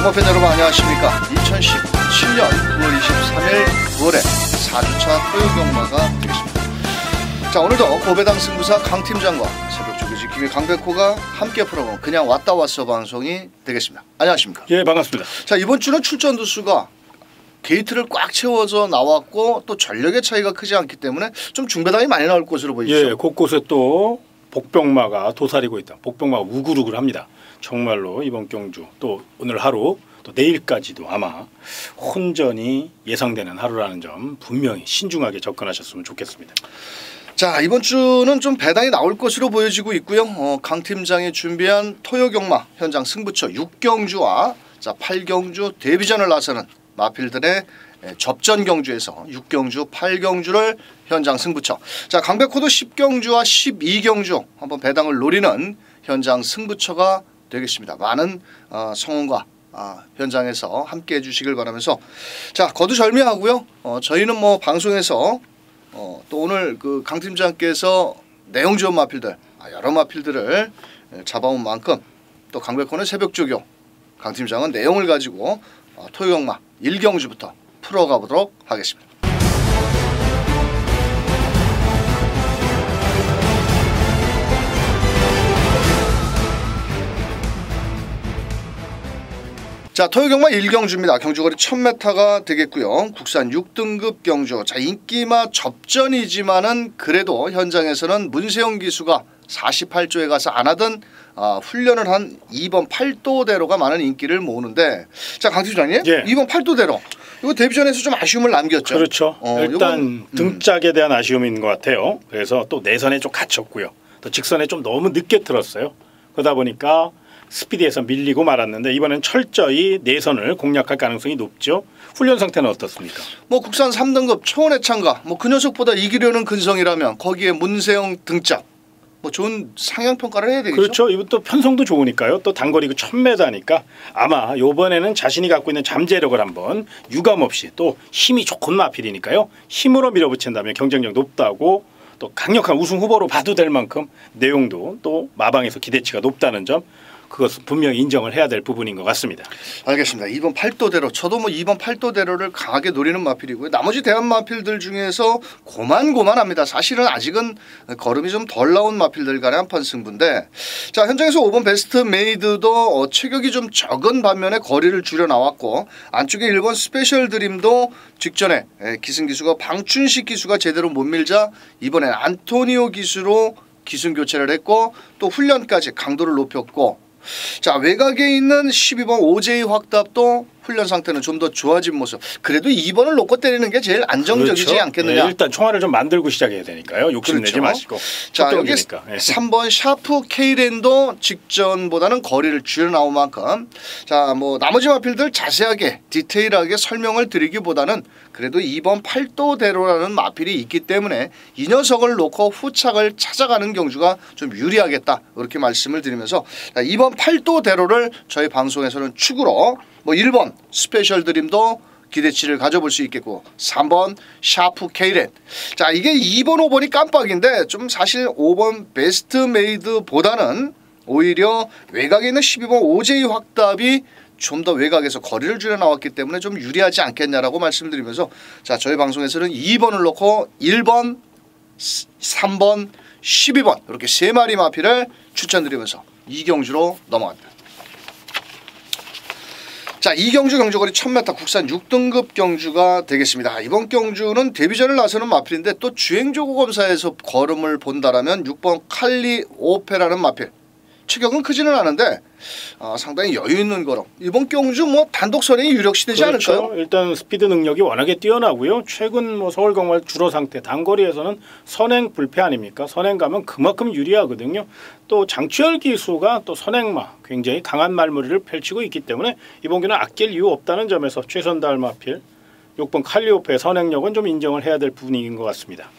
종합팬 여러분 안녕하십니까. 2017년 9월 23일 9월에 4주차 토요경마가 되겠습니다. 자, 오늘도 고배당 승부사 강팀장과 새벽조기 지킴이 강백호가 함께 풀어보는 그냥 왔다 왔어 방송이 되겠습니다. 안녕하십니까. 예, 반갑습니다. 자, 이번 주는 출전 두수가 게이트를 꽉 채워서 나왔고 또 전력의 차이가 크지 않기 때문에 좀 중배당이 많이 나올 것으로 보이죠. 예, 곳곳에 또 복병마가 도사리고 있다. 복병마가 우글우글합니다. 정말로 이번 경주 또 오늘 하루 또 내일까지도 아마 혼전이 예상되는 하루라는 점 분명히 신중하게 접근하셨으면 좋겠습니다. 자, 이번 주는 좀 배당이 나올 것으로 보여지고 있고요. 강 팀장이 준비한 토요경마 현장 승부처 6경주와 자 8경주 데뷔전을 나서는 마필들의 접전 경주에서 6경주, 8경주를 현장 승부처. 자, 강백호도 10경주와 12경주 한번 배당을 노리는 현장 승부처가 되겠습니다. 많은 성원과 현장에서 함께 해주시길 바라면서 자, 거두절미하고요. 저희는 뭐 방송에서 또 오늘 그 강 팀장께서 내용 좋은 마필들 여러 마필들을 잡아온 만큼 또 강백호는 새벽조교, 강 팀장은 내용을 가지고 토요경마 1경주부터 풀어가 보도록 하겠습니다. 자, 토요경마 1경주입니다. 경주거리 1000m가 되겠고요. 국산 6등급 경주. 자, 인기마 접전이지만은 그래도 현장에서는 문세영 기수가 48조에 가서 안 하던 훈련을 한 2번 팔도대로가 많은 인기를 모으는데 자, 강 팀장님, 예. 2번 팔도대로 이거 데뷔전에서 좀 아쉬움을 남겼죠. 그렇죠. 일단 등짝에 대한 아쉬움인 것 같아요. 그래서 또 내선에 좀 갇혔고요. 또 직선에 좀 너무 늦게 틀었어요. 그러다 보니까 스피드에서 밀리고 말았는데 이번엔 철저히 내선을 공략할 가능성이 높죠. 훈련 상태는 어떻습니까? 뭐 국산 3등급 초원의 참가 뭐 그 녀석보다 이기려는 근성이라면 거기에 문세영 등짝 뭐 좋은 상향 평가를 해야 되겠죠. 그렇죠. 이번 또 편성도 좋으니까요. 또 단거리 1000m니까 아마 이번에는 자신이 갖고 있는 잠재력을 한번 유감없이 또 힘이 좋은 마필이니까요. 힘으로 밀어붙인다면 경쟁력 높다고 또 강력한 우승 후보로 봐도 될 만큼 내용도 또 마방에서 기대치가 높다는 점 그것은 분명히 인정을 해야 될 부분인 것 같습니다. 알겠습니다. 2번 팔도대로 저도 뭐 2번 팔도대로를 강하게 노리는 마필이고요. 나머지 대한 마필들 중에서 고만고만합니다. 사실은 아직은 걸음이 좀 덜 나온 마필들 간의 한판 승부인데 자, 현장에서 5번 베스트 메이드도 체격이 좀 적은 반면에 거리를 줄여 나왔고 안쪽에 1번 스페셜 드림도 직전에 기승 기수가 방춘식 기수가 제대로 못 밀자 이번엔 안토니오 기수로 기승 교체를 했고 또 훈련까지 강도를 높였고 자, 외곽에 있는 12번 오제이 확답도 훈련 상태는 좀 더 좋아진 모습. 그래도 2번을 놓고 때리는 게 제일 안정적이지 그렇죠. 않겠느냐. 네, 일단 총알을 좀 만들고 시작해야 되니까요. 욕심내지 그렇죠. 마시고. 자, 여기 3번 샤프 K랜도 직전보다는 거리를 줄여 나온 만큼 자, 뭐 나머지 마필들 자세하게 디테일하게 설명을 드리기보다는 그래도 2번 팔도대로라는 마필이 있기 때문에 이 녀석을 놓고 후착을 찾아가는 경주가 좀 유리하겠다 이렇게 말씀을 드리면서 자, 2번 팔도대로를 저희 방송에서는 축으로 뭐 1번 스페셜 드림도 기대치를 가져볼 수 있겠고 3번 샤프 K랜 자, 이게 2번 5번이 깜빡인데 좀 사실 5번 베스트 메이드보다는 오히려 외곽에 있는 12번 오제이 확답이 좀 더 외곽에서 거리를 줄여 나왔기 때문에 좀 유리하지 않겠냐라고 말씀드리면서 자, 저희 방송에서는 2번을 놓고 1번 3번 12번 이렇게 세 마리 마필을 추천드리면서 2경주로 넘어갑니다. 자, 2경주 경주거리 1000m 국산 6등급 경주가 되겠습니다. 이번 경주는 데뷔전을 나서는 마필인데 또 주행조고 검사에서 걸음을 본다라면 6번 칼리 오페라는 마필 체격은 크지는 않은데 상당히 여유 있는 걸음. 이번 경주 뭐 단독 선행이 유력시 되지 그렇죠. 않을까요? 일단 스피드 능력이 워낙에 뛰어나고요. 최근 뭐 서울 경마 주로 상태 단거리에서는 선행 불패 아닙니까? 선행 가면 그만큼 유리하거든요. 또 장추열 기수가 또 선행마 굉장히 강한 말무리를 펼치고 있기 때문에 이번 경기는 아낄 이유 없다는 점에서 최선달 마필 6번 칼리오페의 선행력은 좀 인정을 해야 될 부분인 것 같습니다.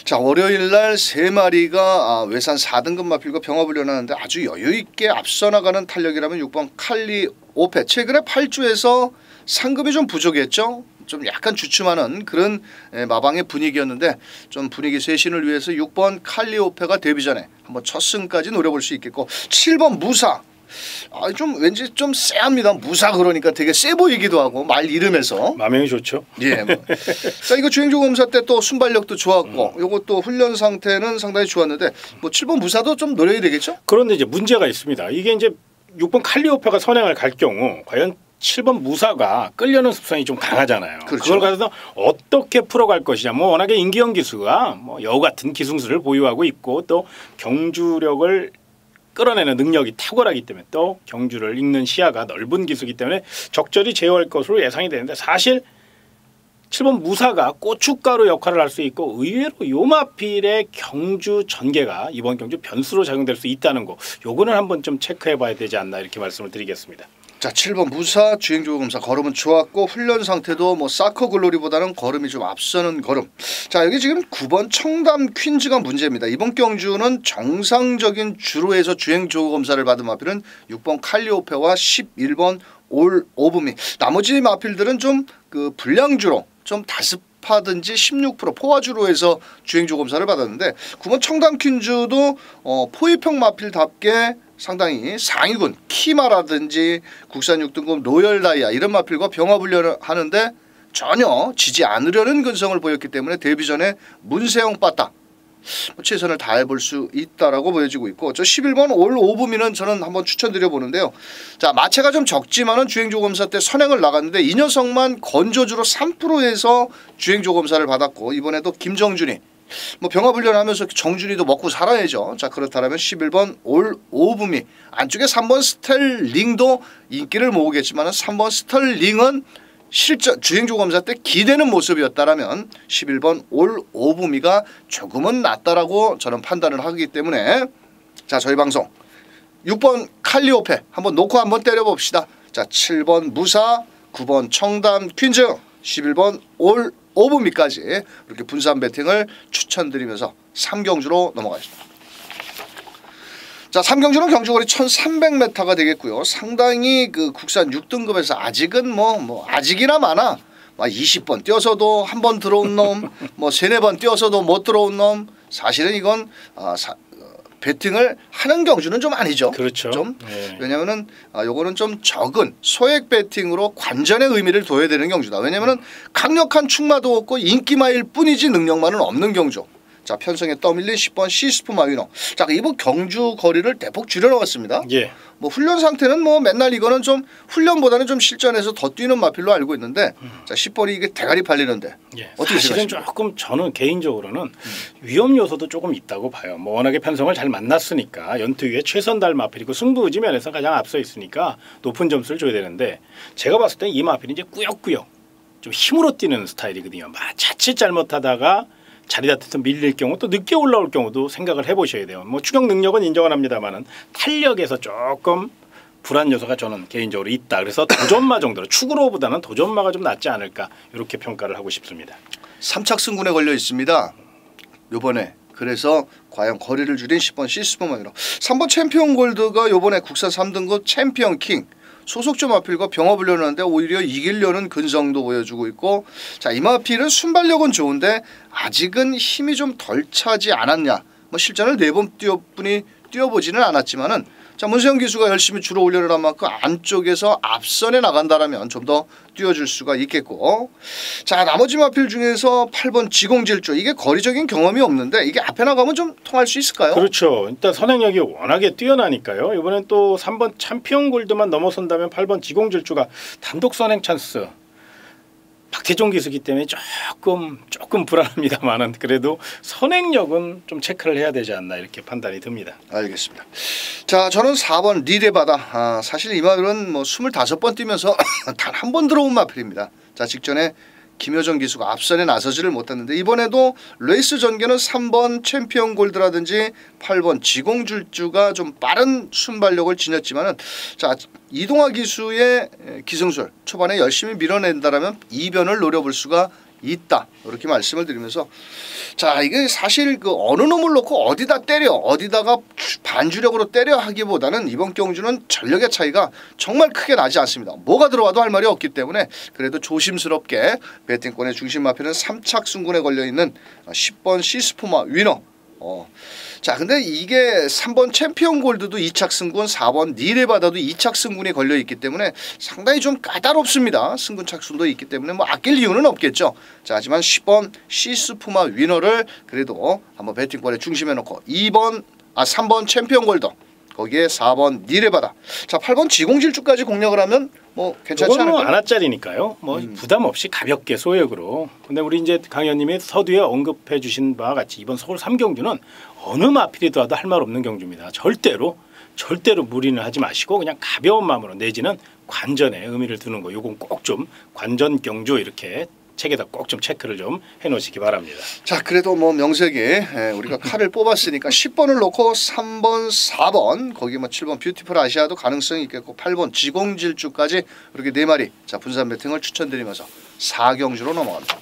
자, 월요일날 세 마리가 외산 4등급 마필과 병합을 연하는데 아주 여유있게 앞서 나가는 탄력이라면 6번 칼리 오페 최근에 8주에서 상금이 좀 부족했죠. 좀 약간 주춤하는 그런 마방의 분위기였는데 좀 분위기 쇄신을 위해서 6번 칼리오페가 데뷔 전에 한번 첫 승까지 노려볼 수 있겠고 7번 무사 좀 왠지 좀 쎄합니다. 무사 그러니까 되게 쎄 보이기도 하고 말 이름에서. 마명이 좋죠. 예. 뭐. 자 이거 주행조 검사 때 또 순발력도 좋았고 요것도 훈련 상태는 상당히 좋았는데 뭐 7번 무사도 좀 노려야 되겠죠? 그런데 이제 문제가 있습니다. 이게 이제 6번 칼리오페가 선행을 갈 경우 과연 7번 무사가 끌려는 습성이 좀 강하잖아요. 그렇죠. 그걸 가져서 어떻게 풀어갈 것이냐. 뭐 워낙에 임기영 기수가 뭐 여우 같은 기술을 보유하고 있고 또 경주력을 끌어내는 능력이 탁월하기 때문에 또 경주를 읽는 시야가 넓은 기수이기 때문에 적절히 제어할 것으로 예상이 되는데 사실 7번 무사가 고춧가루 역할을 할 수 있고 의외로 요마필의 경주 전개가 이번 경주 변수로 작용될 수 있다는 거 요거는 한번 좀 체크해봐야 되지 않나 이렇게 말씀을 드리겠습니다. 자 7번 무사 주행조 검사 걸음은 좋았고 훈련 상태도 뭐 사커 글로리보다는 걸음이 좀 앞서는 걸음. 자 여기 지금 9번 청담 퀸즈가 문제입니다. 이번 경주는 정상적인 주로에서 주행조 검사를 받은 마필은 6번 칼리오페와 11번 올 오브미. 나머지 마필들은 좀 그 불량주로 좀 다습하든지 16% 포화주로 해서 주행조 검사를 받았는데 9번 청담 퀸즈도 포위평 마필답게 상당히 상위군 키마라든지 국산 6등급 로열다이아 이런 마필과 병합훈련을 하는데 전혀 지지 않으려는 근성을 보였기 때문에 데뷔 전에 문세영 빠따 최선을 다해볼 수 있다라고 보여지고 있고 저 11번 올 오브미는 저는 한번 추천드려 보는데요. 자 마체가 좀 적지만은 주행조 검사 때 선행을 나갔는데 이 녀석만 건조주로 3%에서 주행조 검사를 받았고 이번에도 김정준이 뭐 병합훈련하면서 정준이도 먹고 살아야죠. 자 그렇다면 11번 올 오브미 안쪽에 3번 스텔링도 인기를 모으겠지만 3번 스텔링은 실전 주행조 검사 때 기대는 모습이었다라면 11번 올 오브미가 조금은 낫다라고 저는 판단을 하기 때문에 자 저희 방송 6번 칼리오페 한번 놓고 한번 때려봅시다. 자 7번 무사 9번 청담 퀸즈 11번 올 오브미까지 이렇게 분산 배팅을 추천드리면서 3경주로 넘어가겠습니다. 자 3경주는 경주거리 1300m가 되겠고요. 상당히 그 국산 6등급에서 아직은 뭐 아직이나 많아 20번 뛰어서도 한 번 들어온 놈 뭐 3-4번 뛰어서도 못 들어온 놈 사실은 이건 배팅을 하는 경주는 좀 아니죠. 그렇죠. 좀 네. 왜냐면은 요거는 좀 적은 소액 배팅으로 관전의 의미를 둬야 되는 경주다. 왜냐면은 강력한 충마도 없고 인기마일 뿐이지 능력만은 없는 경주. 자 편성에 떠밀린 10번 시스프 마위너. 자 이번 경주 거리를 대폭 줄여나갔습니다. 예. 뭐 훈련 상태는 뭐 맨날 이거는 좀 훈련보다는 좀 실전에서 더 뛰는 마필로 알고 있는데 자 10번이 이게 대가리 팔리는데 예. 어떻게 사실은 생각하십니까? 조금 저는 개인적으로는 위험 요소도 조금 있다고 봐요. 뭐 워낙에 편성을 잘 만났으니까 연투 위에 최선달 마필이고 승부 의지 면에서 가장 앞서 있으니까 높은 점수를 줘야 되는데 제가 봤을 때 이 마필이 이제 꾸역꾸역 좀 힘으로 뛰는 스타일이거든요. 자칫 잘못하다가 자리 다투서 밀릴 경우 또 늦게 올라올 경우도 생각을 해보셔야 돼요. 뭐 추격 능력은 인정을 합니다만은 탄력에서 조금 불안 요소가 저는 개인적으로 있다. 그래서 도전마 정도로 축으로보다는 도전마가 좀 낫지 않을까 이렇게 평가를 하고 싶습니다. 3착 승군에 걸려 있습니다. 요번에 그래서 과연 거리를 줄인 10번 시스프마이너 3번 챔피언 골드가 요번에 국산 3등급 챔피언 킹 소속주 마필과 병합을 하는데 오히려 이기려는 근성도 보여주고 있고 자 이 마필은 순발력은 좋은데 아직은 힘이 좀 덜 차지 않았냐 뭐 실전을 4번 뛰어보지는 않았지만은 자 문세영 기수가 열심히 주로 올려를 한 만큼 안쪽에서 앞선에 나간다라면 좀 더 뛰어줄 수가 있겠고 자 나머지 마필 중에서 8번 지공질주 이게 거리적인 경험이 없는데 이게 앞에 나가면 좀 통할 수 있을까요? 그렇죠. 일단 선행력이 워낙에 뛰어나니까요. 이번엔 또 3번 챔피언 골드만 넘어선다면 8번 지공질주가 단독 선행 찬스. 박태종 기수기 때문에 조금 불안합니다만은 그래도 선행력은 좀 체크를 해야 되지 않나 이렇게 판단이 듭니다. 알겠습니다. 자 저는 4번 리레바다. 사실 이 마필은 뭐 25번 뛰면서 단 한 번 들어온 마필입니다. 자 직전에 김효정 기수가 앞선에 나서지를 못했는데 이번에도 레이스 전개는 3번 챔피언 골드라든지 8번 지공줄주가 좀 빠른 순발력을 지녔지만은 자 이동화 기수의 기승술 초반에 열심히 밀어낸다라면 이변을 노려볼 수가 있다 이렇게 말씀을 드리면서 자 이게 사실 그 어느 놈을 놓고 어디다 때려 어디다가 반주력으로 때려 하기보다는 이번 경주는 전력의 차이가 정말 크게 나지 않습니다. 뭐가 들어와도 할 말이 없기 때문에 그래도 조심스럽게 배팅권의 중심 마표는 3착 승군에 걸려있는 10번 시스포마 위너 자, 근데 이게 3번 챔피언 골드도 2착 승군, 4번 니레바다도 2착 승군이 걸려 있기 때문에 상당히 좀 까다롭습니다. 승군 착순도 있기 때문에 뭐 아낄 이유는 없겠죠. 자, 하지만 10번 시스푸마 위너를 그래도 한번 배팅권에 중심에 놓고 3번 챔피언 골드, 거기에 4번 니레바다. 자, 8번 지공질주까지 공략을 하면 뭐 괜찮지 않을까요? 이건 안하짜리니까요. 뭐 부담 없이 가볍게 소액으로. 근데 우리 이제 강 의원님이 서두에 언급해 주신 바와 같이 이번 서울 3경주는 어느 마필이 들어와도 할 말 없는 경주입니다. 절대로 무리는 하지 마시고 그냥 가벼운 마음으로 내지는 관전에 의미를 두는 거. 요건 꼭 좀 관전 경주 이렇게 책에다 꼭 좀 체크를 좀 해놓으시기 바랍니다. 자, 그래도 뭐 명색에 우리가 칼을 뽑았으니까 10번을 놓고 3번, 4번, 거기 뭐 7번 뷰티풀 아시아도 가능성이 있겠고 8번 지공질주까지 이렇게 4마리 자 분산 배팅을 추천드리면서 4경주로 넘어갑니다.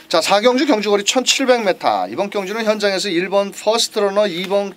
자, 4경주 경주거리 1700m. 이번 경주는 현장에서 1번 퍼스트러너, 2번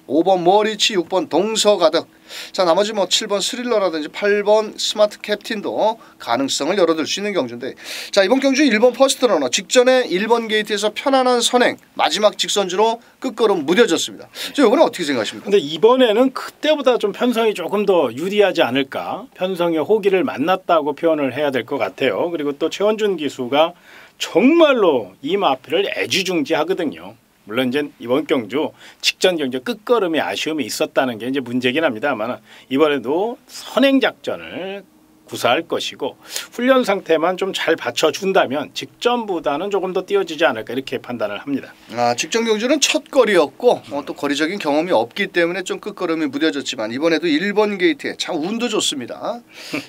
5번 모리치, 6번 동서가득. 자, 나머지 뭐 7번 스릴러라든지 8번 스마트 캡틴도 가능성을 열어둘 수 있는 경주인데, 자, 이번 경주 1번 퍼스트러너 직전에 1번 게이트에서 편안한 선행 마지막 직선주로 끝걸음 무뎌졌습니다. 자, 이번에 어떻게 생각하십니까? 근데 이번에는 그때보다 좀 편성이 조금 더 유리하지 않을까. 편성의 호기를 만났다고 표현을 해야 될 것 같아요. 그리고 또 최원준 기수가 정말로 이 마필을 애지중지하거든요. 물론 이제 이번 경주 직전 경주 끝걸음에 아쉬움이 있었다는 게 이제 문제긴 합니다만 이번에도 선행 작전을 구사할 것이고 훈련 상태만 좀 잘 받쳐준다면 직전보다는 조금 더 뛰어지지 않을까 이렇게 판단을 합니다. 아, 직전 경주는 첫 거리였고 또 거리적인 경험이 없기 때문에 좀 끝걸음이 무뎌졌지만 이번에도 1번 게이트에 참 운도 좋습니다.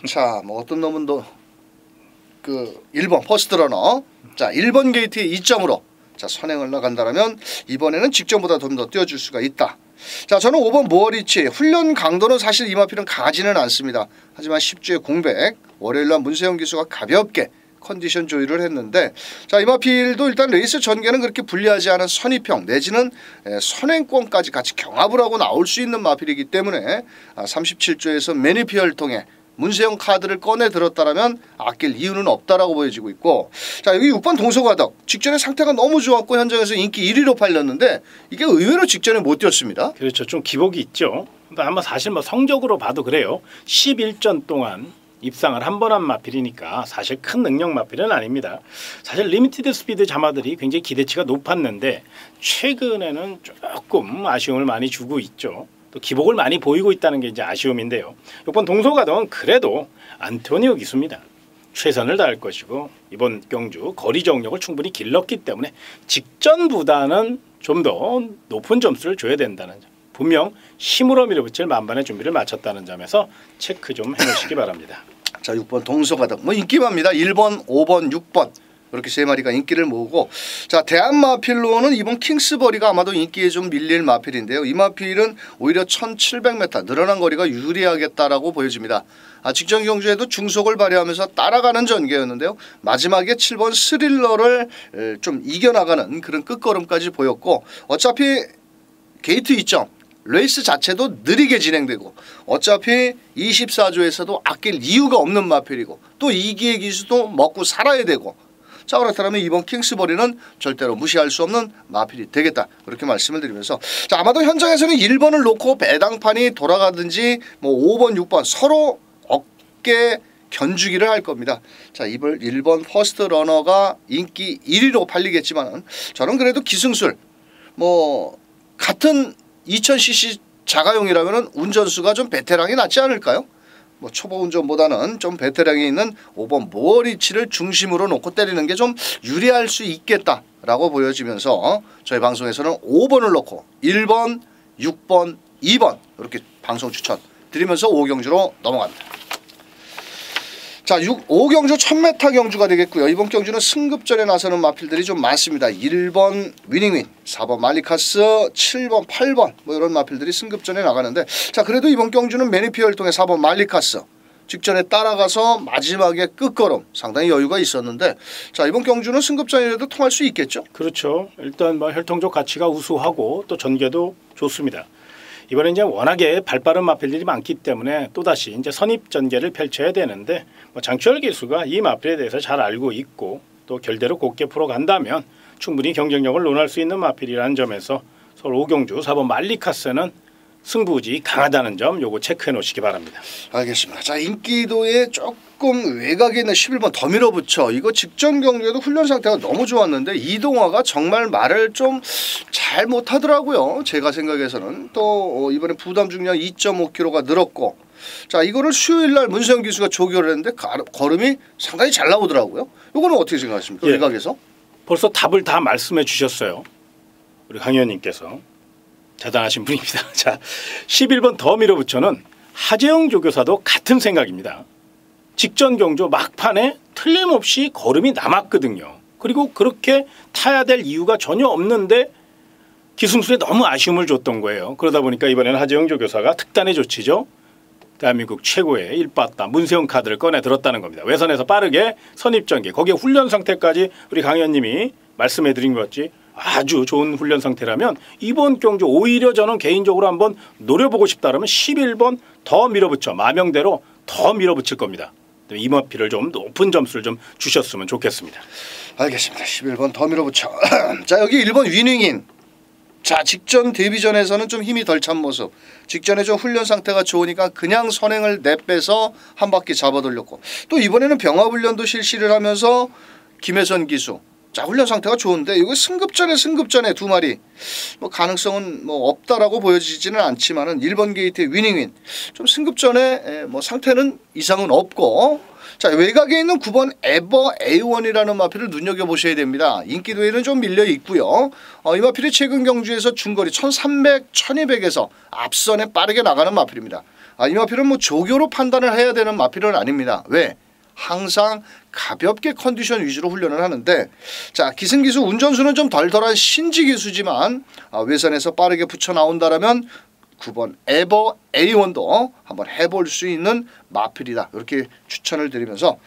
자, 뭐 어떤 놈은 그 1번 퍼스트러너, 자 1번 게이트에 2점으로 자 선행을 나간다라면 이번에는 직전보다 좀 더 뛰어줄 수가 있다. 자, 저는 5번 모어리치. 훈련 강도는 사실 이 마필은 강하지는 않습니다. 하지만 10주의 공백, 월요일날 문세영 기수가 가볍게 컨디션 조율을 했는데, 자, 이 마필도 일단 레이스 전개는 그렇게 불리하지 않은 선입형 내지는 선행권까지 같이 경합을 하고 나올 수 있는 마필이기 때문에 37조에서 매니피어를 통해 문세영 카드를 꺼내 들었다라면 아낄 이유는 없다라고 보여지고 있고, 자, 여기 6번 동서가덕 직전에 상태가 너무 좋았고 현장에서 인기 1위로 팔렸는데 이게 의외로 직전에 못 뛰었습니다. 그렇죠. 좀 기복이 있죠. 근데 아마 사실 뭐 성적으로 봐도 그래요. 11전 동안 입상을 한 번 한 마필이니까 사실 큰 능력 마필은 아닙니다. 사실 리미티드 스피드 자마들이 굉장히 기대치가 높았는데 최근에는 조금 아쉬움을 많이 주고 있죠. 또 기복을 많이 보이고 있다는 게 이제 아쉬움인데요. 이번 동서가덕은 그래도 안토니오 기수입니다. 최선을 다할 것이고 이번 경주 거리 정력을 충분히 길렀기 때문에 직전보다는 좀 더 높은 점수를 줘야 된다는 점. 분명 힘으로 밀어붙일 만반의 준비를 마쳤다는 점에서 체크 좀 해놓으시기 바랍니다. 자, 6번 동서가덕 뭐 인기만입니다. 1번, 5번, 6번 이렇게 세 마리가 인기를 모으고, 자, 대한마필로는 이번 킹스버리가 아마도 인기에 좀 밀릴 마필인데요. 이 마필은 오히려 1700m 늘어난 거리가 유리하겠다라고 보여집니다. 직전 경주에도 중속을 발휘하면서 따라가는 전개였는데요. 마지막에 7번 스릴러를 좀 이겨나가는 그런 끝걸음까지 보였고, 어차피 게이트 2점 레이스 자체도 느리게 진행되고 어차피 24조에서도 아낄 이유가 없는 마필이고 또 이기의 기수도 먹고 살아야 되고, 자, 그렇다면 이번 킹스버리는 절대로 무시할 수 없는 마필이 되겠다 그렇게 말씀을 드리면서, 자, 아마도 현장에서는 1번을 놓고 배당판이 돌아가든지 뭐 5번 6번 서로 어깨 견주기를 할 겁니다. 자, 1번 퍼스트 러너가 인기 1위로 팔리겠지만 저는 그래도 기승술 뭐 같은 2000cc 자가용이라면 운전수가 좀 베테랑이 낫지 않을까요? 뭐 초보 운전보다는 좀 베테랑이 있는 5번 모어리치를 중심으로 놓고 때리는 게 좀 유리할 수 있겠다라고 보여지면서 저희 방송에서는 5번을 놓고 1번, 6번, 2번 이렇게 방송 추천 드리면서 5경주로 넘어갑니다. 자, 5경주 1000m 경주가 되겠고요. 이번 경주는 승급전에 나서는 마필들이 좀 많습니다. 1번 위닝윈, 4번 말리카스, 7번, 8번 뭐 이런 마필들이 승급전에 나가는데, 자, 그래도 이번 경주는 매니피어를 통해 4번 말리카스 직전에 따라가서 마지막에 끝걸음 상당히 여유가 있었는데, 자, 이번 경주는 승급전이라도 통할 수 있겠죠? 그렇죠. 일단 뭐 혈통적 가치가 우수하고 또 전개도 좋습니다. 이번에 이제 워낙에 발빠른 마필들이 많기 때문에 또다시 이제 선입 전개를 펼쳐야 되는데, 뭐 장추열 기수가 이 마필에 대해서 잘 알고 있고 또 결대로 곱게 풀어간다면 충분히 경쟁력을 논할 수 있는 마필이라는 점에서 서울 오경주 4번 말리카스는 승부지 강하다는 점 요거 체크해 놓으시기 바랍니다. 알겠습니다. 자, 인기도에 조금 외곽에 있는 11번 더 밀어붙여. 이거 직전 경주에도 훈련 상태가 너무 좋았는데 이동화가 정말 말을 좀 잘 못하더라고요. 제가 생각해서는. 또 이번에 부담 중량 2.5kg가 늘었고, 자, 이거를 수요일 날 문세영 기수가 조교를 했는데 걸음이 상당히 잘 나오더라고요. 이거는 어떻게 생각하십니까? 외곽에서? 벌써 답을 다 말씀해 주셨어요. 우리 강 의원님께서. 대단하신 분입니다. 자, 11번 더 밀어붙여는 하재영 조교사도 같은 생각입니다. 직전 경주 막판에 틀림없이 걸음이 남았거든요. 그리고 그렇게 타야 될 이유가 전혀 없는데 기승술에 너무 아쉬움을 줬던 거예요. 그러다 보니까 이번에는 하재영 조교사가 특단의 조치죠. 대한민국 최고의 일빠따 문세영 카드를 꺼내 들었다는 겁니다. 외선에서 빠르게 선입전개, 거기에 훈련 상태까지 우리 강 의원님이 말씀해 드린 것 같지 아주 좋은 훈련 상태라면 이번 경주 오히려 저는 개인적으로 한번 노려보고 싶다라면 11번 더 밀어붙여 마명대로 더 밀어붙일 겁니다. 이마피를 좀 높은 점수를 좀 주셨으면 좋겠습니다. 알겠습니다. 11번 더 밀어붙여. 자, 여기 1번 위닝인. 자, 직전 데뷔전에서는 좀 힘이 덜 찬 모습. 직전에 좀 훈련 상태가 좋으니까 그냥 선행을 내빼서 한 바퀴 잡아돌렸고, 또 이번에는 병합훈련도 실시를 하면서 김혜선 기수. 자, 훈련 상태가 좋은데 이거 승급전에 두 마리 뭐 가능성은 뭐 없다라고 보여지지는 않지만은 1번 게이트의 위닝윈 좀 승급전에 뭐 상태는 이상은 없고, 자, 외곽에 있는 9번 에버 A1이라는 마필을 눈여겨보셔야 됩니다. 인기도에는 좀 밀려 있고요. 이 마필이 최근 경주에서 중거리 1300, 1200에서 앞선에 빠르게 나가는 마필입니다. 이 마필은 뭐 조교로 판단을 해야 되는 마필은 아닙니다. 왜? 항상 가볍게 컨디션 위주로 훈련을 하는데, 자, 기승기수 운전수는 좀 덜덜한 신지기수지만 외선에서 빠르게 붙여 나온다라면 9번 에버 A1도 한번 해볼 수 있는 마필이다, 이렇게 추천을 드리면서,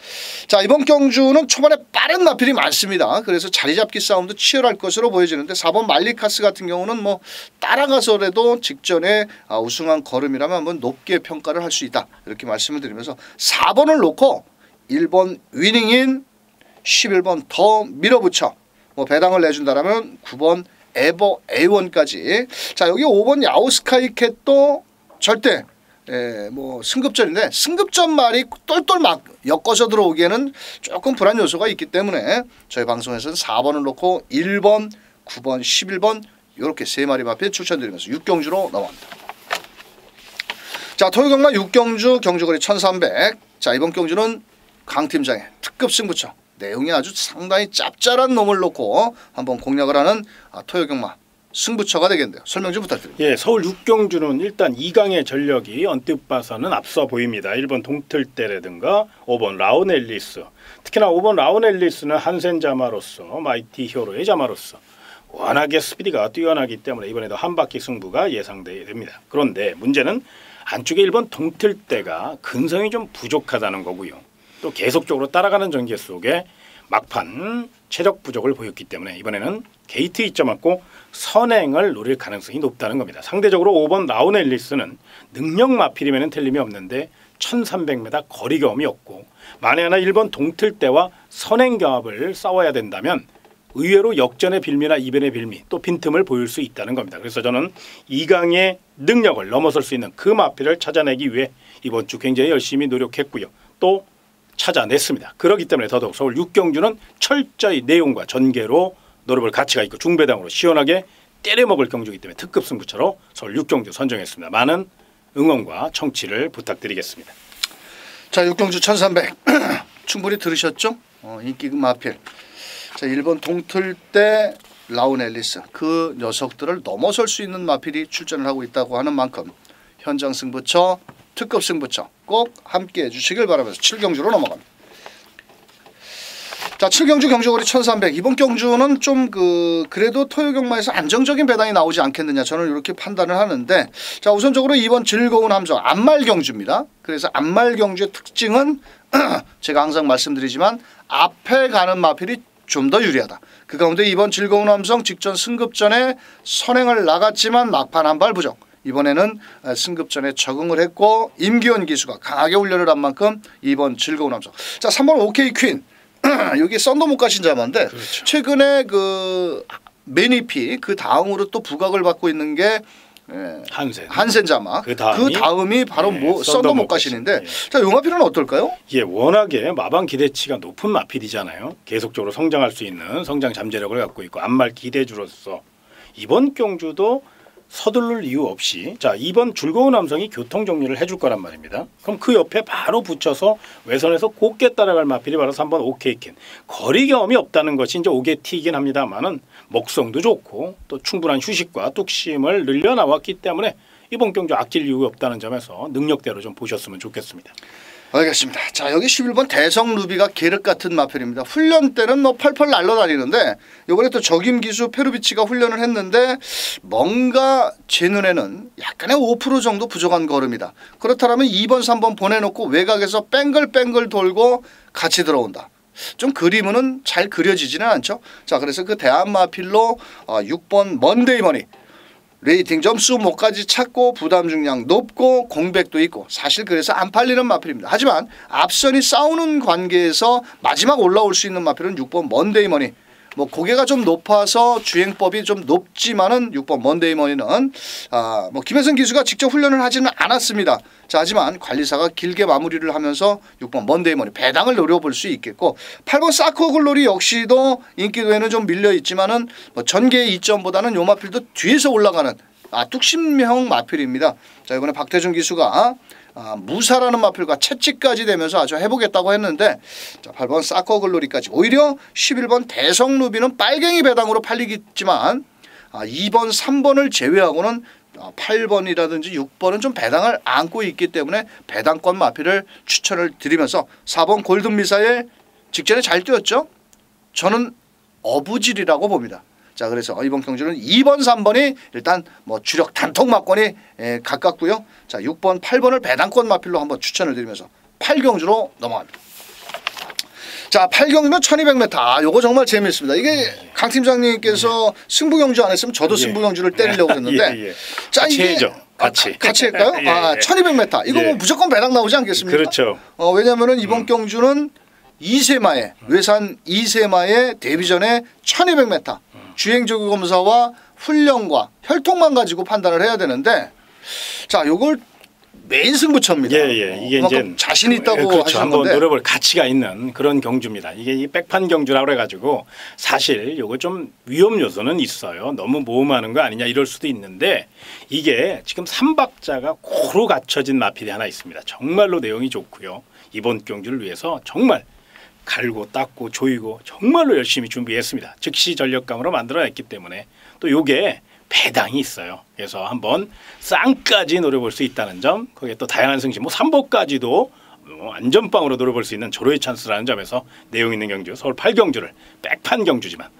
자, 이번 경주는 초반에 빠른 마필이 많습니다. 그래서 자리 잡기 싸움도 치열할 것으로 보여지는데 4번 말리카스 같은 경우는 뭐 따라가서라도 직전에 우승한 걸음이라면 한번 높게 평가를 할 수 있다, 이렇게 말씀을 드리면서 4번을 놓고 1번 위닝인, 11번 더 밀어붙여 뭐 배당을 내준다라면 9번 에버 A1까지. 자, 여기 5번 야오스카이캣도 절대 뭐 승급전인데 승급전 말이 똘똘 막 엮어서 들어오기에는 조금 불안 요소가 있기 때문에 저희 방송에서는 4번을 놓고 1번, 9번, 11번 이렇게 세 마리 마필 추천드리면서 6경주로 넘어갑니다. 자, 토요경마 6경주 경주거리 1300. 자, 이번 경주는 강 팀장의 특급 승부처, 내용이 아주 상당히 짭짤한 놈을 놓고 한번 공략을 하는 토요경마 승부처가 되겠는데요. 설명 좀 부탁드립니다. 예, 서울 6경주는 일단 2강의 전력이 언뜻 봐서는 앞서 보입니다. 1번 동틀대라든가 5번 라온 앨리스, 특히나 5번 라온 앨리스는 한센 자마로서 마이티 히어로의 자마로서 워낙에 스피드가 뛰어나기 때문에 이번에도 한 바퀴 승부가 예상됩니다. 그런데 문제는 안쪽에 1번 동틀대가 근성이 좀 부족하다는 거고요. 또 계속적으로 따라가는 전개 속에 막판 체력 부족을 보였기 때문에 이번에는 게이트 2점 맞고 선행을 노릴 가능성이 높다는 겁니다. 상대적으로 5번 라온 앨리스는 능력 마필이면 틀림이 없는데 1300m 거리 경험이 없고, 만에 하나 1번 동틀대와 선행 경합을 싸워야 된다면 의외로 역전의 빌미나 이변의 빌미, 또 빈틈을 보일 수 있다는 겁니다. 그래서 저는 2강의 능력을 넘어설 수 있는 그 마필을 찾아내기 위해 이번 주 굉장히 열심히 노력했고요. 또 찾아냈습니다. 그렇기 때문에 더더욱 서울 6경주는 철저히 내용과 전개로 노려볼 가치가 있고 중배당으로 시원하게 때려먹을 경주이기 때문에 특급 승부처로 서울 6경주 선정했습니다. 많은 응원과 청취를 부탁드리겠습니다. 자, 6경주 1300 충분히 들으셨죠? 인기 마필. 자, 1번 동틀대 라온 앨리스, 그 녀석들을 넘어설 수 있는 마필이 출전을 하고 있다고 하는 만큼 현장 승부처, 특급 승부처 꼭 함께 해주시길 바라면서 7경주로 넘어갑니다. 자, 7경주 경주거리 1300. 이번 경주는 좀 그래도 토요경마에서 안정적인 배당이 나오지 않겠느냐, 저는 이렇게 판단을 하는데, 자, 우선적으로 이번 즐거운 함정 안말 경주입니다. 그래서 안말 경주의 특징은 제가 항상 말씀드리지만 앞에 가는 마필이 좀 더 유리하다. 그 가운데 이번 즐거운 함성 직전 승급전에 선행을 나갔지만 막판 한 발 부정. 이번에는 승급전에 적응을 했고 임기원 기수가 강하게 훈련을 한 만큼 이번 즐거운 함성. 자, 3번 OK 퀸. 여기 썬더 못 가신 자마인데 그렇죠. 최근에 그 매니피 그 다음으로 또 부각을 받고 있는 게 한센 자마. 그 다음이 바로 썬더 못 가신인데 자, 요 마필은 어떨까요? 예, 워낙에 마방 기대치가 높은 마필이잖아요. 계속적으로 성장할 수 있는 성장 잠재력을 갖고 있고 안말 기대주로서 이번 경주도 서둘를 이유 없이 자, 이번 즐거운 함성이 교통 정리를 해줄 거란 말입니다. 그럼 그 옆에 바로 붙여서 외선에서 곱게 따라갈 마필이 바로 3번 오케이킨. 거리 경험이 없다는 것이 이제 오게티이긴 합니다만은 먹성도 좋고 또 충분한 휴식과 뚝심을 늘려나왔기 때문에 이번 경주 악질 이유가 없다는 점에서 능력대로 좀 보셨으면 좋겠습니다. 알겠습니다. 자, 여기 11번 대성 루비가 계륵 같은 마필입니다. 훈련 때는 뭐 펄펄 날아다니는데 이번에 또 적임 기수 페루비치가 훈련을 했는데 뭔가 제 눈에는 약간의 5% 정도 부족한 걸음이다. 그렇다면 2번 3번 보내놓고 외곽에서 뺑글뺑글 돌고 같이 들어온다. 좀 그림은 잘 그려지지는 않죠. 자, 그래서 그 대한마필로 6번 먼데이머니 레이팅 점수 목까지 찾고 부담 중량 높고 공백도 있고 사실 그래서 안 팔리는 마필입니다. 하지만 앞선이 싸우는 관계에서 마지막 올라올 수 있는 마필은 6번 먼데이머니. 뭐 고개가 좀 높아서 주행법이 좀 높지만은 6번 먼데이머니는 뭐 김혜성 기수가 직접 훈련을 하지는 않았습니다. 자, 하지만 관리사가 길게 마무리를 하면서 6번 먼데이머니 배당을 노려볼 수 있겠고 8번 사커글로리 역시도 인기도에는 좀 밀려 있지만은 뭐 전개의 이점보다는 요 마필도 뒤에서 올라가는 뚝심형 마필입니다. 자, 이번에 박태준 기수가 무사라는 마필과 채찍까지 되면서 아주 해보겠다고 했는데 자, 8번 사커글로리까지 오히려 11번 대성루비는 빨갱이 배당으로 팔리겠지만 2번 3번을 제외하고는 8번이라든지 6번은 좀 배당을 안고 있기 때문에 배당권 마필을 추천을 드리면서 4번 골든미사일 직전에 잘 뛰었죠. 저는 어부질이라고 봅니다. 자, 그래서 이번 경주는 2번 3번이 일단 뭐 주력 단통 마권이 가깝고요. 자, 6번 8번을 배당권 마필로 한번 추천을 드리면서 8경주로 넘어갑니다. 자, 8경주면 1200m. 요거 정말 재미있습니다. 이게 강 팀장님께서 승부경주 안 했으면 저도 승부경주를 때리려고 했는데 자, 이게 같이 할까요? 1200m. 이거 뭐 무조건 배당 나오지 않겠습니까? 그렇죠. 왜냐면은 이번 경주는 2세마에 외산 2세마에 데뷔전에 1200m 주행조기 검사와 훈련과 혈통만 가지고 판단을 해야 되는데 자, 요걸 메인 승부처입니다. 이게 이제 자신 있다고 그렇죠. 하시는 한번 건데 노려볼 가치가 있는 그런 경주입니다. 이게 이 백판 경주라고 그래가지고 사실 요거 좀 위험 요소는 있어요. 너무 모험하는 거 아니냐 이럴 수도 있는데 이게 지금 3박자가 고루 갖춰진 마필이 하나 있습니다. 정말로 내용이 좋고요. 이번 경주를 위해서 정말 갈고 닦고 조이고 정말로 열심히 준비했습니다. 즉시 전력감으로 만들어냈기 때문에 또 요게 배당이 있어요. 그래서 한번 쌍까지 노려볼 수 있다는 점, 거기에 또 다양한 승시, 뭐 3보까지도 안전빵으로 노려볼 수 있는 조로의 찬스라는 점에서 내용 있는 경주, 서울 8경주를 백판 경주지만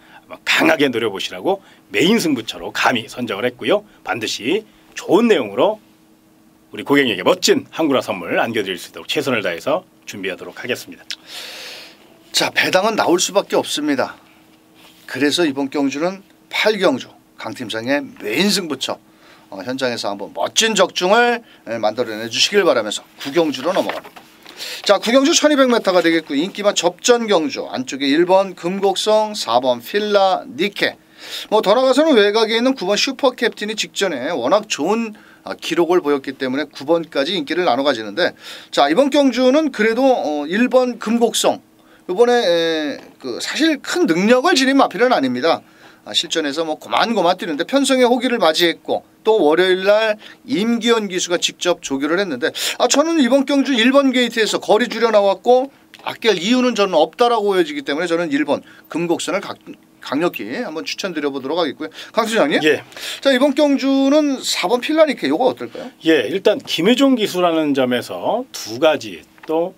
강하게 노려보시라고 메인 승부처로 감히 선정을 했고요. 반드시 좋은 내용으로 우리 고객님에게 멋진 한구라 선물 안겨드릴 수 있도록 최선을 다해서 준비하도록 하겠습니다. 자, 배당은 나올 수밖에 없습니다. 그래서 이번 경주는 8경주 강 팀장의 메인 승부처 현장에서 한번 멋진 적중을 만들어내 주시길 바라면서 9경주로 넘어갑니다. 자, 9경주 1200m가 되겠고 인기만 접전 경주 안쪽에 1번 금곡성 4번 필라 니케 뭐 더 나가서는 외곽에 있는 9번 슈퍼캡틴이 직전에 워낙 좋은 기록을 보였기 때문에 9번까지 인기를 나눠 가지는데 자, 이번 경주는 그래도 1번 금곡성 이번에 사실 큰 능력을 지닌 마필은 아닙니다. 실전에서 뭐 고만고만 뛰는데 편성의 호기를 맞이했고 또 월요일날 임기현 기수가 직접 조교를 했는데 저는 이번 경주 1번 게이트에서 거리 줄여 나왔고 아낄 이유는 저는 없다라고 보여지기 때문에 저는 1번 금곡선을 강력히 한번 추천드려 보도록 하겠고요. 강 수장님. 예. 자, 이번 경주는 4번 필라니케 이거 어떨까요? 예, 일단 김혜종 기수라는 점에서 두 가지 또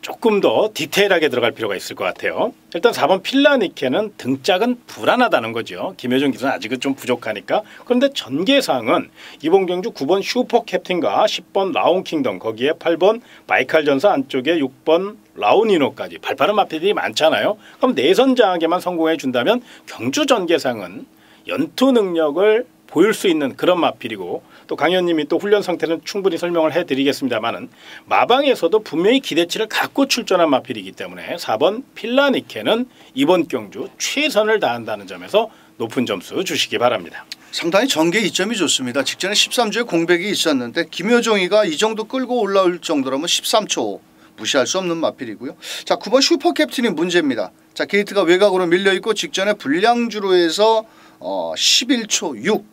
조금 더 디테일하게 들어갈 필요가 있을 것 같아요. 일단 4번 필라니케는 등짝은 불안하다는 거죠. 김효정 기수는 아직은 좀 부족하니까. 그런데 전개상은 이번 경주 9번 슈퍼캡틴과 10번 라온킹덤 거기에 8번 바이칼전사 안쪽에 6번 라온이노까지 발빠른 마필들이 많잖아요. 그럼 내선 장악에만 성공해 준다면 경주 전개상은 연투 능력을 보일 수 있는 그런 마필이고 또 강 의원님이 또 훈련 상태는 충분히 설명을 해드리겠습니다만은 마방에서도 분명히 기대치를 갖고 출전한 마필이기 때문에 4번 필라니케는 이번 경주 최선을 다한다는 점에서 높은 점수 주시기 바랍니다. 상당히 전개 이점이 좋습니다. 직전에 13주에 공백이 있었는데 김효정이가 이 정도 끌고 올라올 정도라면 13초 무시할 수 없는 마필이고요. 자, 9번 슈퍼캡틴이 문제입니다. 자, 게이트가 외곽으로 밀려 있고 직전에 불량주로 해서 11초 6.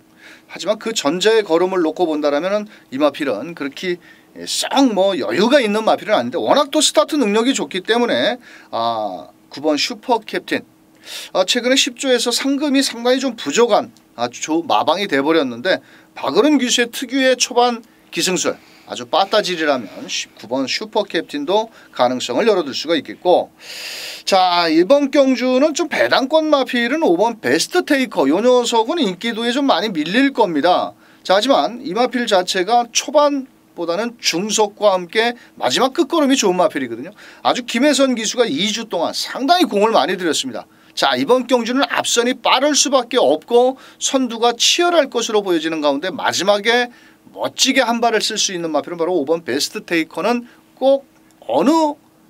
하지만 그 전자의 걸음을 놓고 본다라면은 이 마필은 그렇게 싹 뭐 여유가 있는 마필은 아닌데 워낙 또 스타트 능력이 좋기 때문에 9번 슈퍼캡틴 최근에 10조에서 상금이 상당히 좀 부족한 마방이 돼버렸는데 박은은 기수의 특유의 초반 기승술 아주 빠따질이라면 9번 슈퍼캡틴도 가능성을 열어둘 수가 있겠고, 자, 이번 경주는 좀 배당권 마필은 5번 베스트 테이커. 요 녀석은 인기도에 좀 많이 밀릴 겁니다. 자, 하지만 이 마필 자체가 초반보다는 중속과 함께 마지막 끝걸음이 좋은 마필이거든요. 아주 김혜선 기수가 2주 동안 상당히 공을 많이 들였습니다. 자, 이번 경주는 앞선이 빠를 수밖에 없고 선두가 치열할 것으로 보여지는 가운데 마지막에 멋지게 한 발을 쓸 수 있는 마필은 바로 5번 베스트 테이커는 꼭 어느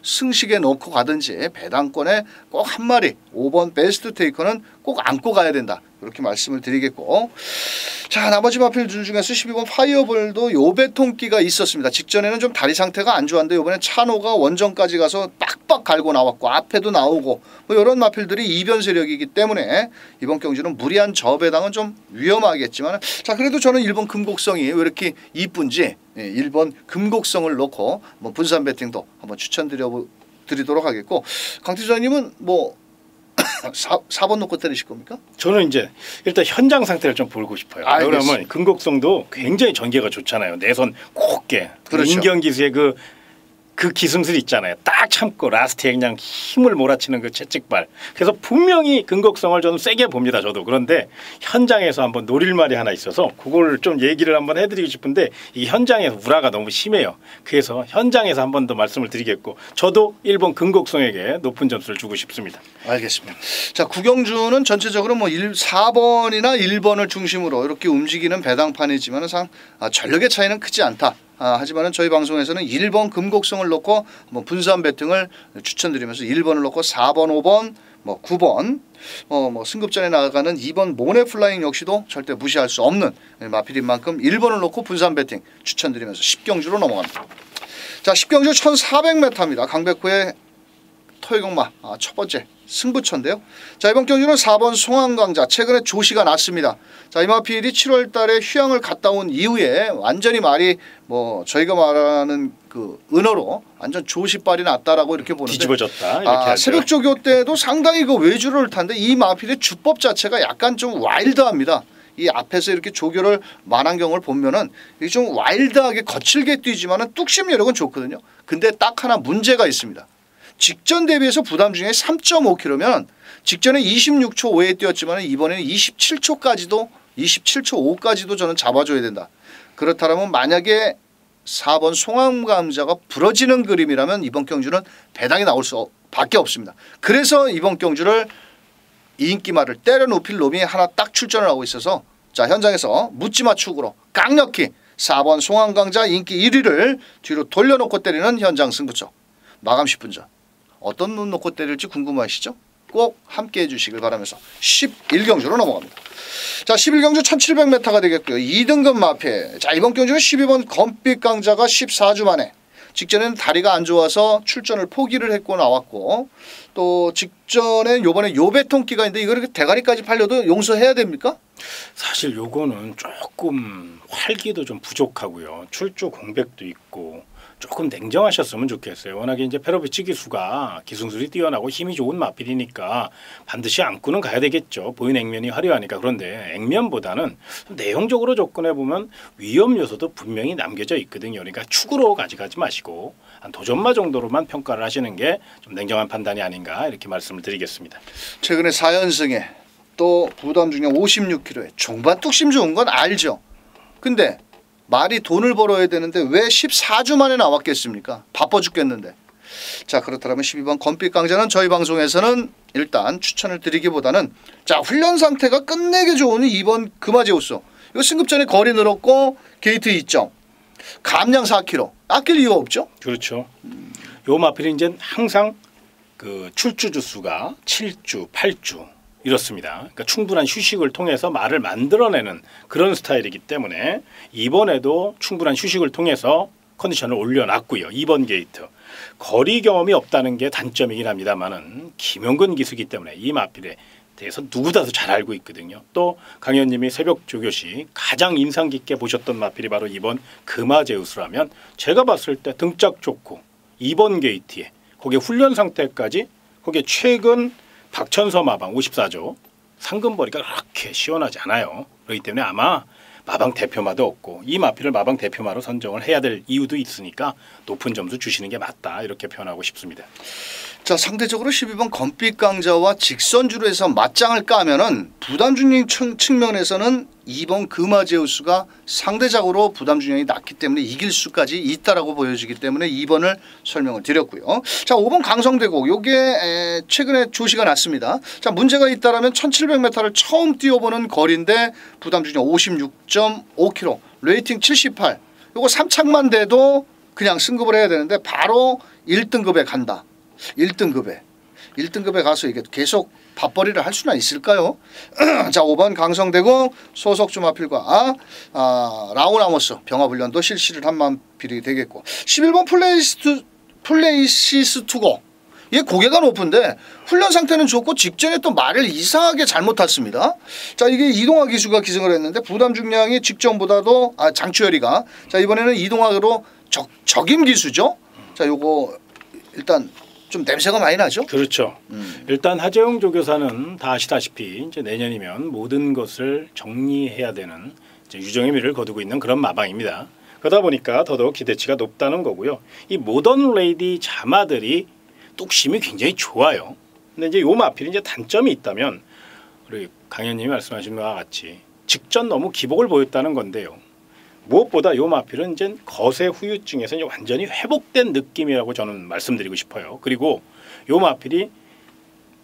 승식에 넣고 가든지 배당권에 꼭 한 마리 5번 베스트 테이커는 꼭 안고 가야 된다. 이렇게 말씀을 드리겠고, 자, 나머지 마필 중에서 12번 파이어볼도 요배통기가 있었습니다. 직전에는 좀 다리 상태가 안 좋았는데 이번엔 찬호가 원정까지 가서 빡빡 갈고 나왔고 앞에도 나오고 뭐 이런 마필들이 이변 세력이기 때문에 이번 경주는 무리한 저배당은 좀 위험하겠지만, 자, 그래도 저는 1번 금곡성이 왜 이렇게 이쁜지 1번 금곡성을 놓고 뭐 분산 배팅도 한번 추천드리도록 하겠고, 강태수님은 뭐 4번 놓고 때리실 겁니까? 저는 이제 일단 현장 상태를 좀 보고 싶어요. 그러면 금곡성도 굉장히 전개가 좋잖아요. 내선 곱게. 그렇죠. 인경기수의 그 기승술 있잖아요. 딱 참고 라스트에 그냥 힘을 몰아치는 그 채찍발. 그래서 분명히 금곡성을 저는 세게 봅니다. 저도. 그런데 현장에서 한번 노릴 말이 하나 있어서 그걸 좀 얘기를 한번 해드리고 싶은데 이 현장에서 우라가 너무 심해요. 그래서 현장에서 한 번 더 말씀을 드리겠고, 저도 1번 금곡성에게 높은 점수를 주고 싶습니다. 알겠습니다. 자, 구경주는 전체적으로 뭐 4번이나 1번을 중심으로 이렇게 움직이는 배당판이지만 전력의 차이는 크지 않다. 하지만은 저희 방송에서는 1번 금곡성을 놓고 한번 분산 배팅을 추천드리면서 1번을 놓고 4번, 5번, 뭐 9번, 뭐 승급전에 나가는 2번 모네플라잉 역시도 절대 무시할 수 없는 마필인 만큼 1번을 놓고 분산 배팅 추천드리면서 10경주로 넘어갑니다. 자, 10경주 1400m입니다. 강백호의 토요경마 첫 번째 승부처인데요. 자, 이번 경주는 4번 송황강자 최근에 조시가 났습니다. 자, 이 마필이 7월 달에 휴양을 갔다 온 이후에 완전히 말이 뭐 저희가 말하는 그 은어로 완전 조시발이 났다라고 이렇게 보는데, 뒤집어졌다 이렇게 하죠. 새벽 조교 때도 상당히 그 외주를 탄데 이 마필의 주법 자체가 약간 좀 와일드합니다. 이 앞에서 이렇게 조교를 만환경을 보면은 이게 좀 와일드하게 거칠게 뛰지만은 뚝심 여력은 좋거든요. 근데 딱 하나 문제가 있습니다. 직전 대비해서 부담 중에 3.5km면 직전에 26초 5에 뛰었지만 이번에는 27초 5까지도 저는 잡아줘야 된다. 그렇다면 만약에 4번 송황감자가 부러지는 그림이라면 이번 경주는 배당이 나올 수밖에 없습니다. 그래서 이번 경주를 인기말을 때려 눕힐 놈이 하나 딱 출전을 하고 있어서, 자, 현장에서 묻지마 축으로 강력히 4번 송황강자 인기 1위를 뒤로 돌려놓고 때리는 현장 승부처. 마감 10분 전. 어떤 눈 놓고 때릴지 궁금하시죠? 꼭 함께 해주시길 바라면서 11경주로 넘어갑니다. 자, 11경주 1700m가 되겠고요. 2등급 마필. 자, 이번 경주는 12번 검빛 강자가 14주 만에, 직전에는 다리가 안 좋아서 출전을 포기를 했고 나왔고, 또 직전에 요번에 요배통기가 있는데 이거 이렇게 대가리까지 팔려도 용서해야 됩니까? 사실 요거는 조금 활기도 좀 부족하고요. 출조 공백도 있고 조금 냉정하셨으면 좋겠어요. 워낙에 이제 페로비치 기수가 기승술이 뛰어나고 힘이 좋은 마필이니까 반드시 안고는 가야 되겠죠. 보인 액면이 화려하니까. 그런데 액면보다는 내용적으로 접근해 보면 위험 요소도 분명히 남겨져 있거든요. 그러니까 축으로 가져가지 마시고 한 도전마 정도로만 평가를 하시는 게 좀 냉정한 판단이 아닌가 이렇게 말씀을 드리겠습니다. 최근에 4연승에 또 부담 중에 56kg에 중반 뚝심 좋은 건 알죠. 근데 말이 돈을 벌어야 되는데 왜 14주 만에 나왔겠습니까? 바빠 죽겠는데. 자, 그렇다면 12번 검빛 강자는 저희 방송에서는 일단 추천을 드리기보다는, 자, 훈련 상태가 끝내기 좋은 2번 금화제우스. 이거 승급 전에 거리 늘었고 게이트 2점. 감량 4km. 아낄 이유가 없죠. 그렇죠. 요 마필이 이제 항상 그 출주 주수가 7주, 8주 이렇습니다. 그러니까 충분한 휴식을 통해서 말을 만들어내는 그런 스타일이기 때문에 이번에도 충분한 휴식을 통해서 컨디션을 올려놨고요. 2번 게이트. 거리 경험이 없다는 게 단점이긴 합니다만은 김용근 기수기 때문에 이 마필에 대해서 누구보다도 잘 알고 있거든요. 또 강 의원님이 새벽 조교 시 가장 인상 깊게 보셨던 마필이 바로 이번 금화제우스라면 제가 봤을 때 등짝 좋고 2번 게이트에 거기에 훈련 상태까지 거기에 최근 박천서 마방 54조 상금벌이가 그렇게 시원하지 않아요. 그렇기 때문에 아마 마방 대표마도 없고 이 마필을 마방 대표마로 선정을 해야 될 이유도 있으니까 높은 점수 주시는 게 맞다 이렇게 표현하고 싶습니다. 자, 상대적으로 12번 검빛 강자와 직선주로 해서 맞짱을 까면은 부담 중량 측면에서는 2번 금화제우스가 상대적으로 부담 중량이 낮기 때문에 이길 수까지 있다라고 보여지기 때문에 2번을 설명을 드렸고요. 자, 5번 강성대곡 요게 최근에 조시가 났습니다. 자, 문제가 있다라면 1700m를 처음 뛰어보는 거리인데 부담 중량 56.5km, 레이팅 78. 요거 3착만 돼도 그냥 승급을 해야 되는데 바로 1등급에 간다. 1등급에 가서 이게 계속 밥벌이를 할 수나 있을까요? 자, 5번 강성대고 소속 주마필과 라우나모스 병합훈련도 실시를 한 마필이 되겠고 11번 플레이시스투고 얘 고개가 높은데 훈련 상태는 좋고 직전에 또 말을 이상하게 잘못 탔습니다. 자, 이게 이동화 기수가 기승을 했는데 부담 중량이 직전보다도 장추열이가 자 이번에는 이동화로 적임 기수죠. 자, 요거 일단 좀 냄새가 많이 나죠? 그렇죠. 일단 하재용 조교사는 다 아시다시피 이제 내년이면 모든 것을 정리해야 되는 이제 유정의 미를 거두고 있는 그런 마방입니다. 그러다 보니까 더더욱 기대치가 높다는 거고요. 이 모던 레이디 자마들이 뚝심이 굉장히 좋아요. 근데 이제 요 마필이 이제 단점이 있다면 우리 강 의원님이 말씀하신 바와 같이 직전 너무 기복을 보였다는 건데요. 무엇보다 요 마필은 이제 거세 후유증에서 이제 완전히 회복된 느낌이라고 저는 말씀드리고 싶어요. 그리고 요 마필이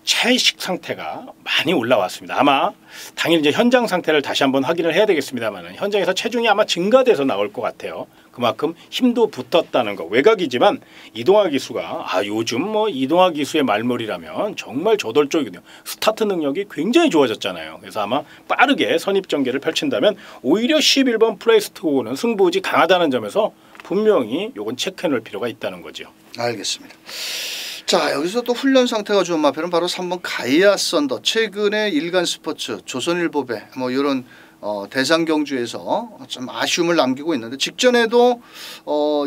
채식 상태가 많이 올라왔습니다. 아마 당일 이제 현장 상태를 다시 한번 확인을 해야 되겠습니다만 현장에서 체중이 아마 증가돼서 나올 것 같아요. 그만큼 힘도 붙었다는 거 외곽이지만 이동화 기수가 요즘 뭐 이동화 기수의 말머리라면 정말 저돌적이거든요. 스타트 능력이 굉장히 좋아졌잖아요. 그래서 아마 빠르게 선입 전개를 펼친다면 오히려 11번 플레이스트고는 승부지 강하다는 점에서 분명히 요건 체크해놓을 필요가 있다는 거죠. 알겠습니다. 자, 여기서 또 훈련 상태가 좋은 마필은 바로 3번 가이아 썬더. 최근에 일간 스포츠, 조선일보배 뭐 이런 대상 경주에서 좀 아쉬움을 남기고 있는데 직전에도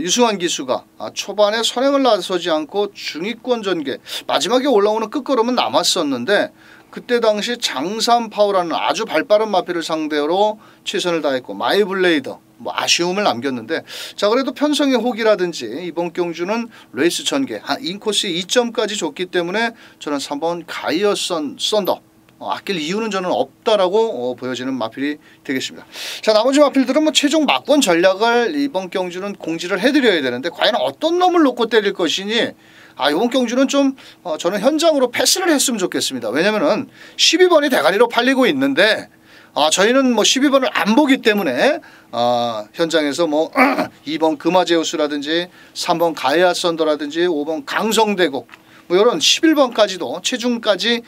유승환 기수가 초반에 선행을 나서지 않고 중위권 전개 마지막에 올라오는 끝걸음은 남았었는데 그때 당시 장삼 파워라는 아주 발빠른 마필을 상대로 최선을 다했고 마이블레이더 뭐 아쉬움을 남겼는데 자 그래도 편성의 호기라든지 이번 경주는 레이스 전개 인코스 2점까지 줬기 때문에 저는 3번 가이어 썬더 아낄 이유는 저는 없다라고 보여지는 마필이 되겠습니다. 자 나머지 마필들은 뭐 최종 막권 전략을 이번 경주는 공지를 해드려야 되는데 과연 어떤 놈을 놓고 때릴 것이니 이번 경주는 좀 저는 현장으로 패스를 했으면 좋겠습니다. 왜냐면은 12번이 대가리로 팔리고 있는데 저희는 뭐 12번을 안 보기 때문에 현장에서 뭐 2번 금화제우스라든지 3번 가이아 썬더라든지 5번 강성대곡 뭐 이런 11번까지도 체중까지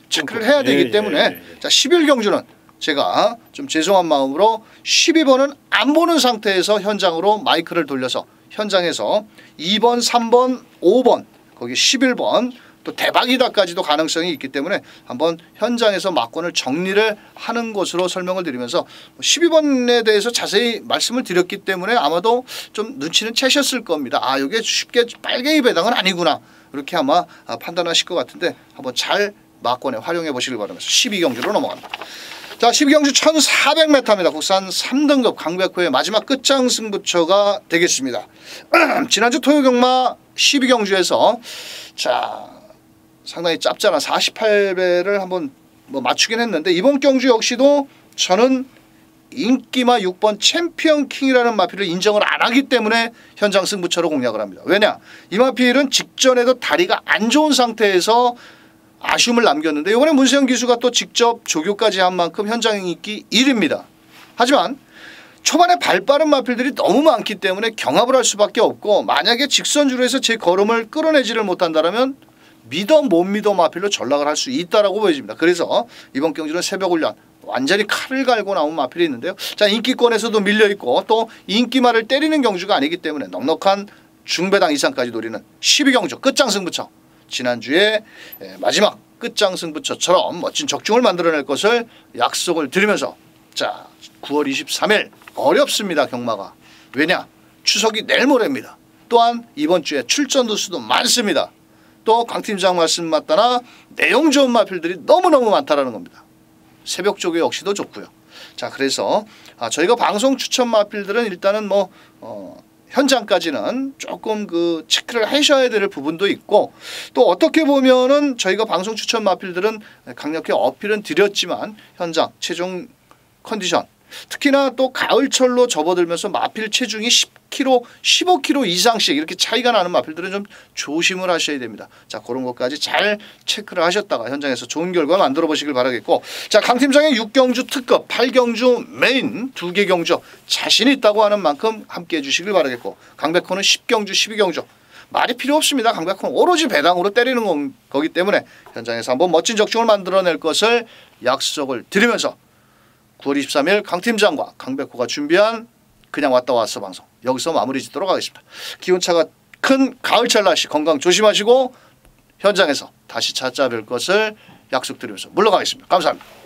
체크를 해야 되기 때문에 자 11경주는 제가 좀 죄송한 마음으로 12번은 안 보는 상태에서 현장으로 마이크를 돌려서 현장에서 2번, 3번, 5번 거기 11번 또 대박이다까지도 가능성이 있기 때문에 한번 현장에서 막권을 정리를 하는 것으로 설명을 드리면서 12번에 대해서 자세히 말씀을 드렸기 때문에 아마도 좀 눈치는 채셨을 겁니다. 이게 쉽게 빨갱이 배당은 아니구나 이렇게 아마 판단하실 것 같은데 한번 잘 막권에 활용해 보시길 바라면서 12경주로 넘어갑니다. 자 12경주 1400m입니다. 국산 3등급 강백호의 마지막 끝장 승부처가 되겠습니다. 지난주 토요경마 12경주에서 자 상당히 짭짤한 48배를 한번 뭐 맞추긴 했는데 이번 경주 역시도 저는 인기마 6번 챔피언 킹이라는 마필을 인정을 안 하기 때문에 현장 승부처로 공략을 합니다. 왜냐 이 마필은 직전에도 다리가 안 좋은 상태에서 아쉬움을 남겼는데 이번에 문세영 기수가 또 직접 조교까지 한 만큼 현장 인기 1위입니다. 하지만 초반에 발 빠른 마필들이 너무 많기 때문에 경합을 할 수밖에 없고, 만약에 직선주로에서 제 걸음을 끌어내지를 못한다면 믿어 못 믿어 마필로 전락을 할 수 있다라고 보여집니다. 그래서 이번 경주는 새벽 훈련 완전히 칼을 갈고 나온 마필이 있는데요. 자, 인기권에서도 밀려 있고 또 인기말을 때리는 경주가 아니기 때문에 넉넉한 중배당 이상까지 노리는 12경주 끝장승부처, 지난주에 마지막 끝장승부처처럼 멋진 적중을 만들어낼 것을 약속을 드리면서, 자, 9월 23일 어렵습니다. 경마가. 왜냐? 추석이 내일 모레입니다. 또한 이번 주에 출전 두수도 많습니다. 또 강 팀장 말씀 맞다나 내용 좋은 마필들이 너무너무 많다라는 겁니다. 새벽 쪽에 역시도 좋고요. 자, 그래서 저희가 방송 추천 마필들은 일단은 현장까지는 조금 그 체크를 하셔야 될 부분도 있고, 또 어떻게 보면은 저희가 방송 추천 마필들은 강력히 어필은 드렸지만 현장 최종 컨디션, 특히나 또 가을철로 접어들면서 마필 체중이 10kg, 15kg 이상씩 이렇게 차이가 나는 마필들은 좀 조심을 하셔야 됩니다. 자, 그런 것까지 잘 체크를 하셨다가 현장에서 좋은 결과 만들어 보시길 바라겠고, 자, 강 팀장의 6경주 특급, 8경주 메인 2개 경주 자신 있다고 하는 만큼 함께 해주시길 바라겠고, 강백호는 10경주, 12경주 말이 필요 없습니다. 강백호는 오로지 배당으로 때리는 거기 때문에 현장에서 한번 멋진 적중을 만들어낼 것을 약속을 드리면서 9월 23일 강 팀장과 강백호가 준비한 그냥 왔다 왔어 방송 여기서 마무리 짓도록 하겠습니다. 기온차가 큰 가을철 날씨 건강 조심하시고 현장에서 다시 찾아뵐 것을 약속드리면서 물러가겠습니다. 감사합니다.